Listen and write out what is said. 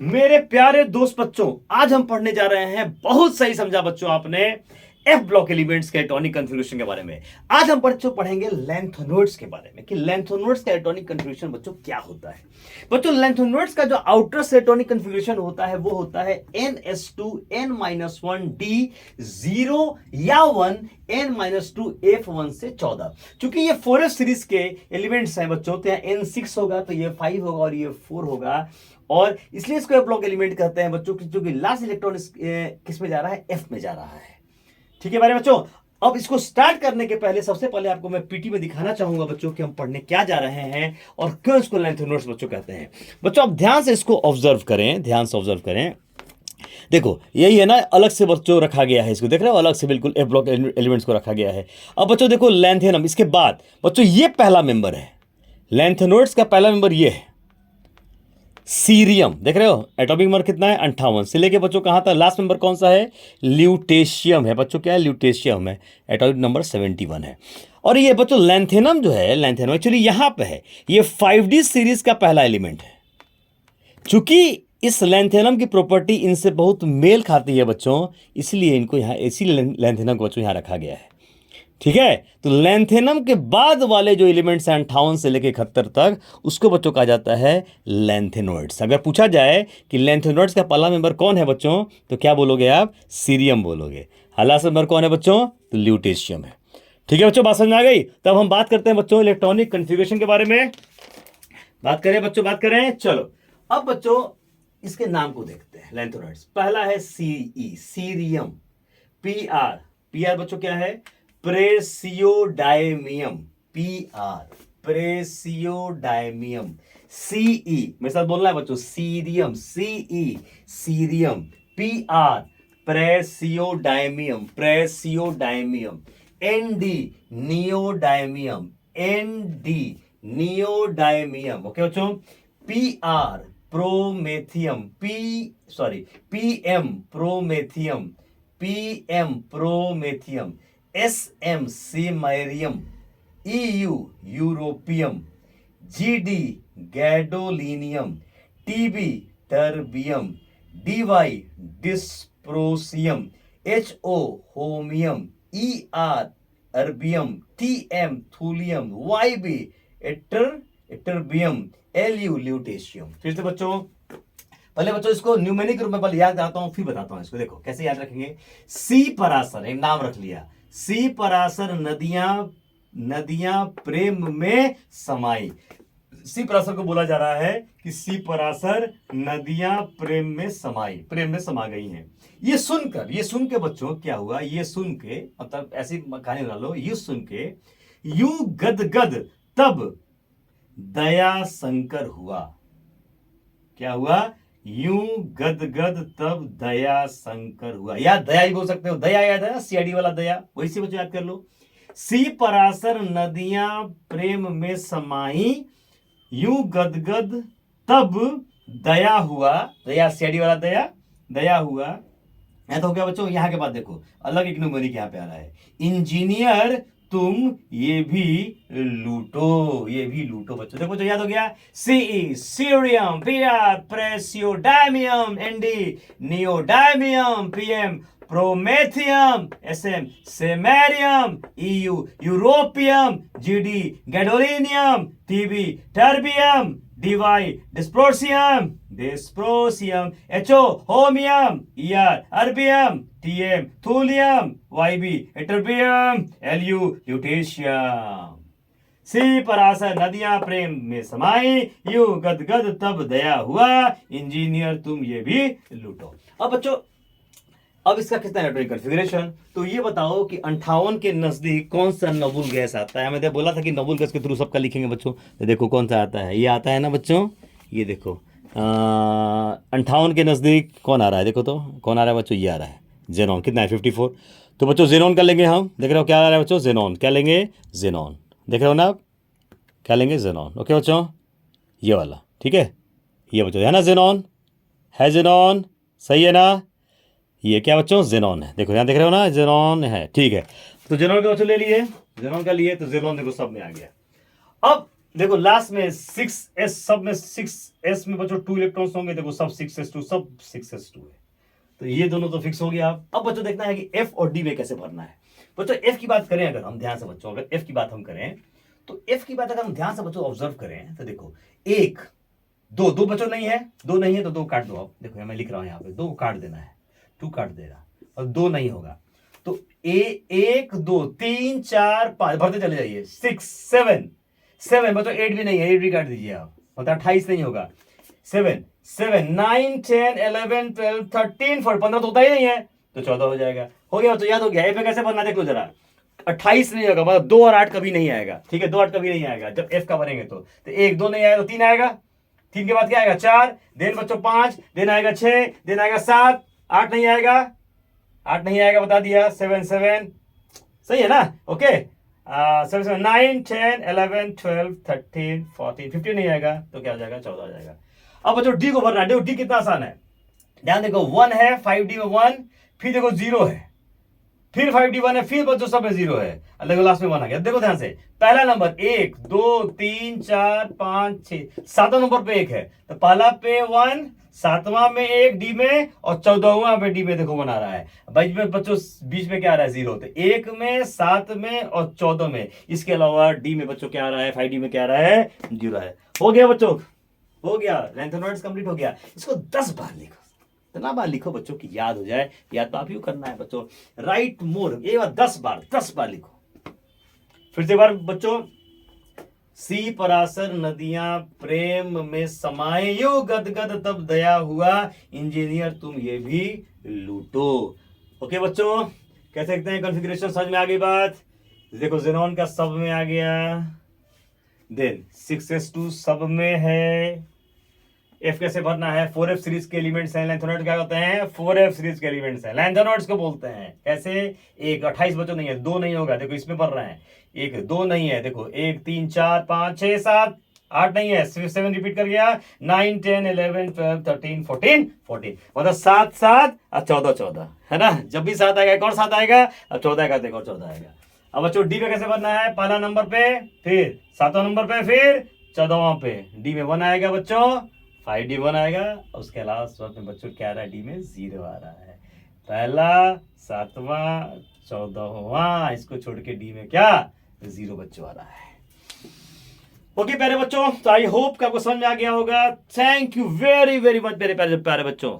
मेरे प्यारे दोस्त बच्चों, आज हम पढ़ने जा रहे हैं, बहुत सही समझा बच्चों आपने, एफ ब्लॉक एलिमेंट्स के एटॉमिक कन्फिग्रेशन के बारे में। आज हम बच्चों पढ़ेंगे लैंथोनोइड्स के बारे में कि लैंथोनोइड्स का एटॉमिक कन्फिग्रेशन बच्चों क्या होता है। बच्चों लैंथोनोइड्स का जो आउटर से एटॉमिक कन्फिग्रेशन होता है वो होता है NS2 N-1 D0 या 1 N-2 F1 से 14। चूंकि ये 4s सीरीज के एलिमेंट्स हैं बच्चों, तो यहाँ N6 होगा तो ये 5 होगा और ये 4 होगा, और इसलिए इसको एफ ब्लॉक एलिमेंट कहते हैं बच्चों, क्योंकि लास्ट इलेक्ट्रॉन किस में जा रहा है, एफ में जा रहा है। ठीक है मेरे बच्चों, अब इसको स्टार्ट करने के पहले सबसे पहले आपको मैं पीटी में दिखाना चाहूंगा बच्चों कि हम पढ़ने क्या जा रहे हैं और क्यों इसको लैंथोनोइड्स बच्चों कहते हैं। बच्चों अब ध्यान से इसको ऑब्जर्व करें, ध्यान से ऑब्जर्व करें। देखो यही है ना, अलग से बच्चों रखा गया है, इसको देख रहे हो, अलग से बिल्कुल एफ ब्लॉक एलिमेंट्स को रखा गया है। अब बच्चों देखो लैंथेनम, इसके बाद बच्चों ये पहला मेंबर है, लैंथोनोइड्स का पहला मेंबर ये है सीरियम। देख रहे हो एटॉमिक नंबर कितना है, 58 से लेके बच्चों कहां तक, लास्ट नंबर कौन सा है, ल्यूटेशियम है बच्चों। क्या है, ल्यूटेशियम है, एटॉमिक नंबर 71 है। और ये बच्चों लैंथेनम जो है, लैंथेनम एक्चुअली यहां पे है, ये 5D सीरीज का पहला एलिमेंट है। चूंकि इस लैंथेनम की प्रॉपर्टी इनसे बहुत मेल खाती है बच्चों, इसलिए इनको यहां, इसी लैंथेनम को बच्चों यहां रखा गया है। ठीक है, तो लैंथेनम के बाद वाले जो एलिमेंट्स हैं 58 से लेकर 71 तक, उसको बच्चों कहा जाता है लैंथेनोइड्स। अगर पूछा जाए कि लैंथेनोइड्स का पहला मेंबर कौन है बच्चों, तो क्या बोलोगे आप, सीरियम बोलोगे। लास्ट मेंबर कौन है बच्चों, तो ल्यूटेशियम है। ठीक है बच्चों, बात समझ में आ गई। तब हम बात करते हैं बच्चों इलेक्ट्रॉनिक कन्फिग्रेशन के बारे में। बात करें बच्चों, बात करें, चलो अब बच्चों इसके नाम को देखते हैं। लैंथेनोइड्स पहला है सीई, सीरियम। पीआर बच्चों क्या है, प्रेसियोडायमियम, पीआर प्रेसियोडायमियम। सीई मेरे साथ बोलना है बच्चों, cerium, CE cerium. PR praseodymium, praseodymium. ND neodymium, ND neodymium. Okay बच्चों, PR promethium, PM promethium, PM promethium. SM samarium, EU europium, GD gadolinium, TB terbium, DY dysprosium, HO holmium, ER erbium, TM thulium, YB ytterbium, LU lutetium. फिर से बच्चों, पहले बच्चों इसको numeric रूप में पहले याद कराता हूं, फिर बताता हूं इसको। देखो कैसे याद रखेंगे। सी परासर, एक नाम रख लिया, सी परासर नदियां प्रेम में समाई। सी परासर को बोला जा रहा है कि सी परासर नदियां प्रेम में समाई, प्रेम में समा गई हैं। ये सुन के बच्चों क्या हुआ, ये सुन के, मतलब ऐसी कहानी बना लो, ये सुन के यूं गदगद तब दया शंकर हुआ। क्या हुआ, यूं गदगद तब दया शंकर हुआ, या दया ही बोल सकते हो, दया याद है, सीआईडी वाला दया, वही से बच्चों याद कर लो। सी परासर नदियां प्रेम में समाई, यूं गदगद तब दया हुआ, दया सीआईडी वाला दया, दया हुआ। तो हो गया बच्चों। यहां के बाद देखो अलग एक न्यूमेरिक यहां पे आ रहा है, इंजीनियर तुम ये भी लूटो, ये भी लूटो बच्चों। देखो जो याद हो गया, CE cerium, PR praseodymium, ND neodymium, PM promethium, SM samarium, EU europium, GD gadolinium, TB terbium, DY dysprosium, HO holmium, ER erbium, TM thulium, YB ytterbium, LU lutetium. सी परासर नदियां प्रेम में समाई, यूं गदगद तब दया हुआ, इंजीनियर तुम ये भी लूटो। अब बच्चों, अब इसका कितना इलेक्ट्रॉनिक कन्फिग्रेशन, तो ये बताओ कि 58 के नजदीक कौन सा नोबुल गैस आता है। मैंने बोला था कि नोबुल गैस के थ्रू सबका लिखेंगे बच्चों, तो देखो कौन सा आता है, ये आता है ना बच्चों, ये देखो 58 के नजदीक कौन आ रहा है, देखो तो कौन आ रहा है बच्चों, ये आ रहा है जेनॉन। कितना है, 54। तो बच्चों जेनॉन का लेंगे हम, देख रहे हो क्या आ रहा है बच्चों, जेनॉन। क्या लेंगे, जेनॉन, देख रहे हो ना आप, क्या लेंगे, जेनॉन। ओके बच्चों, ये वाला, ठीक है, ये बच्चों है ना जेनॉन, है जेनॉन, सही है ना। ये क्या बच्चों, जेनॉन है, देखो यहाँ देख रहे हो ना, जेनॉन है, ठीक है। तो जेनॉन का बच्चों ले लिए, जेनॉन का लिए, तो जेनॉन देखो सब में आ गया। अब देखो लास्ट में 6s, सब में 6s में बच्चों 2 इलेक्ट्रॉन्स होंगे, देखो सब 6s2, सब 6s2 है, तो ये दोनों तो फिक्स हो गया। अब बच्चों देखना है कि F और D में कैसे भरना है। बच्चों F की बात करें अगर हम ध्यान से, बच्चों अगर F की बात हम करें तो F की बात अगर हम ध्यान से बच्चों ऑब्जर्व करें तो देखो 1 2 2 बच्चों नहीं है, 2 नहीं है तो 2 काट दो। आप देखो मैं लिख रहा हूं यहाँ पे 2 काट देना है, 2 काट देना, और 2 नहीं होगा तो 1 2 3 4 5 भरते चले जाइए, 6 7 बच्चों 8 भी नहीं है, 8 भी काट दीजिए आप, मतलब 28 नहीं होगा, 7 7 9 10 11 12 13 14 15 तो होता ही नहीं है, तो 14 हो जाएगा। हो गया तो याद हो गया। पे कैसे बनना देख लो जरा, 28 नहीं होगा, मतलब 2 और 8 कभी नहीं आएगा, ठीक है 2 8 कभी नहीं आएगा जब F का बनेंगे तो 1 2 नहीं आएगा तो 3 आएगा, 3 के बाद क्या आएगा 4, देन बच्चों 5, देन आएगा 6, देन आएगा 7, 8 नहीं आएगा, 8 नहीं आएगा बता दिया, 7 7 सही है ना, ओके 7 7 9 10 11 12 13 14 15 नहीं आएगा तो क्या हो जाएगा 14 हो जाएगा। अब बच्चों डी को भरना है, देखो डी कितना आसान है, ध्यान देखो 1 है 5D में 1, फिर देखो 0 है, फिर 5D 1 है, फिर बच्चों सब में 0 है, देखो लास्ट में 1 आ गया। देखो ध्यान से पहला नंबर 1 2 3 4 5 6 7वां नंबर पे 1 है, तो पहला पे 1, 7वां में 1 डी में, और 14वां पे डी में देखो 1 आ रहा है। बीच में बच्चों बीच में क्या आ रहा है 0, तो 1 में 7 में और 14 में, इसके अलावा डी में बच्चों क्या आ रहा है 5D में क्या आ रहा है 0 है। हो गया बच्चों, हो गया, लैंथेनॉइड्स कंप्लीट हो गया। इसको 10 बार लिखो, इतना बार लिखो बच्चों की याद हो जाए, याद तो आप ही करना है बच्चों, राइट मोर ये बार 10 बार लिखो। फिर से एक बार बच्चों, सी पराशर नदियां प्रेम में समाये यो गदगद तब दया हुआ, इंजीनियर तुम ये भी लूटो। ओके बच्चों, कैसे देखते हैं कॉन्फ़िगरेशन, समझ में आ गई बात। देखो जेनॉन का सब में आ गया, देन 6s2 सब में है, F कैसे भरना है, 4F सीरीज के एलिमेंट्स हैं, लैंथेनॉइड क्या होते हैं 4F सीरीज के एलिमेंट्स हैं, लैंथेनॉइड्स को बोलते हैं। कैसे, 1 28 बच्चों नहीं है, 2 नहीं होगा, देखो इसमें भर रहे हैं, 1 2 नहीं है, देखो 1 3 4 5 6 7 8 नहीं है, 7 रिपीट कर गया, 9 10 11 12 13 14 मतलब 7 7 और 14 14 है ना, जब भी 7 आएगा एक और 7 आएगा, अब 14 का देखो 14 आएगा। अब बच्चों डी पे कैसे भरना है, पहला नंबर पे, फिर 7वां नंबर पे, फिर 14वां पे, डी में 1 आएगा बच्चों, 5D 1 आएगा, उसके अलावा स्वत में बच्चों क्या आ रहा है, डी में 0 आ रहा है, पहला 7वां 14वां, इसको छोड़ के डी में क्या 0 बच्चों आ रहा है। ओके प्यारे बच्चों, तो आई होप कि आपको समझ में आ गया होगा। Thank you very very much मेरे प्यारे बच्चों।